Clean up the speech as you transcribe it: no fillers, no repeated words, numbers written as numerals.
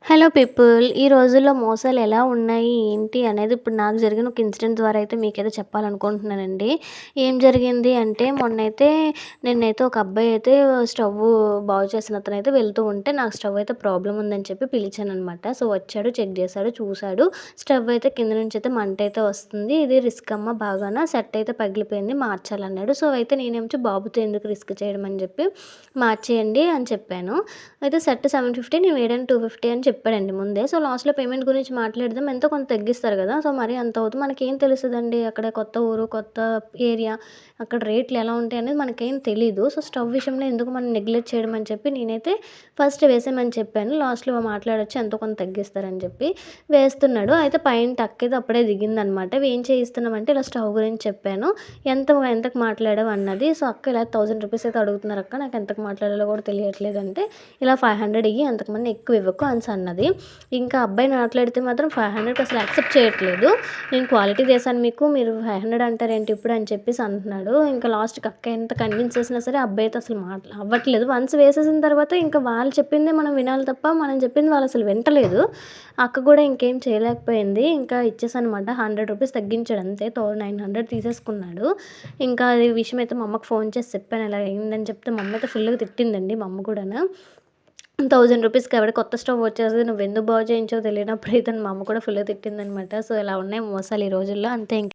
Hello people. ఈ రోజుల్లో మోసాలు ఎలా ఉన్నాయి, ఏంటి అనేది ఇప్పుడు నాకు జరిగిన ఒక ఇన్సిడెంట్ ద్వారా అయితే మీకైతే చెప్పాలనుకుంటున్నానండి. ఏం జరిగింది అంటే నిన్నైతే ఒక అబ్బాయి అయితే స్టవ్వు బాగు చేసిన అతనైతే వెళ్తూ ఉంటే నాకు స్టవ్ అయితే ప్రాబ్లమ్ ఉందని చెప్పి పిలిచాననమాట. సో, వచ్చాడు, చెక్ చేశాడు, చూసాడు. స్టవ్ అయితే కింద నుంచి అయితే మంట అయితే వస్తుంది. ఇది రిస్క్ అమ్మ బాగాన సెట్ అయితే పగిలిపోయింది మార్చాలన్నాడు. సో, అయితే నేనేమో బాబుతో ఎందుకు రిస్క్ చేయడం అని చెప్పి మార్చేయండి అని చెప్పాను. అయితే సెట్ 750 నేను వేయడానికి 250 అని చెప్పాడండి ముందే. సో, లాస్ట్‌లో పేమెంట్ గురించి మాట్లాడదాం ఎంతో కొంత తగ్గిస్తారు గదా! సో, మరీ అంత అవుతుంది. మనకేం తెలుస్తదండి అక్కడ కొత్త ఊరు, కొత్త ఏరియా, అక్కడ రేట్లు ఎలా ఉంటాయనేది మనకేం తెలీదు. సో, స్టవ్ విషయంలో ఎందుకు మనం నెగ్లెక్ట్ చేయడం అని చెప్పి నేనైతే ఫస్ట్ వేసేయమని చెప్పాను. లాస్ట్‌లో మాట్లాడొచ్చు ఎంతో కొంత తగ్గిస్తారని చెప్పి వేస్తున్నాడు. అయితే పైన టక్కయితే అప్పుడే దిగిందనమాట. ఏం చేయిస్తున్నామంటే ఇలా స్టవ్ గురించి చెప్పాను. ఎంతకు మాట్లాడావు అన్నది. సో, అక్క ఇలా ₹1000 అయితే అడుగుతున్నారక్క. నాకు ఎంతకు మాట్లాడాలో కూడా తెలియట్లేదు అంటే ఇలా 500 ఇయ్యి అంతకుమని ఎక్కువ ఇవ్వకు అన్నది. ఇంకా అబ్బాయి మాట్లాడితే మాత్రం 500కి అసలు యాక్సెప్ట్ చేయట్లేదు. నేను క్వాలిటీ చేశాను మీకు, మీరు 500 అంటారేంటి ఇప్పుడు అని చెప్పేసి అంటున్నాడు. ఇంకా లాస్ట్‌కి అక్క ఎంత కన్విన్స్ చేసినా సరే అబ్బాయి అయితే అసలు అవ్వట్లేదు. వన్స్ వేసేసిన తర్వాత ఇంకా వాళ్ళు చెప్పిందే మనం వినాలి తప్ప మనం చెప్పింది వాళ్ళు అసలు వింటలేదు. అక్క కూడా ఇంకేం చేయలేకపోయింది. ఇంకా ఇచ్చేసానమాట. ₹100 తగ్గించాడు అంతే. 900 తీసేసుకున్నాడు. ఇంకా ఈ విషయం అయితే మా అమ్మకి ఫోన్ చేసి చెప్పాను. ఇలా అయిందని చెప్తే మా అమ్మ అయితే ఫుల్‌గా తిట్టిందండి మా అమ్మ కూడాను. ₹1000కి ఆవిడ కొత్త స్టవ్ వచ్చేస్తది. నువ్వెందుకు బాగు చేయించావో తెలియనప్పుడు అయితే మా అమ్మ కూడా ఫుల్‌గా తిట్టిందనమాట. సో, ఇలా ఉన్నాయి మోసాలు ఈ రోజుల్లో అంతే ఇంక.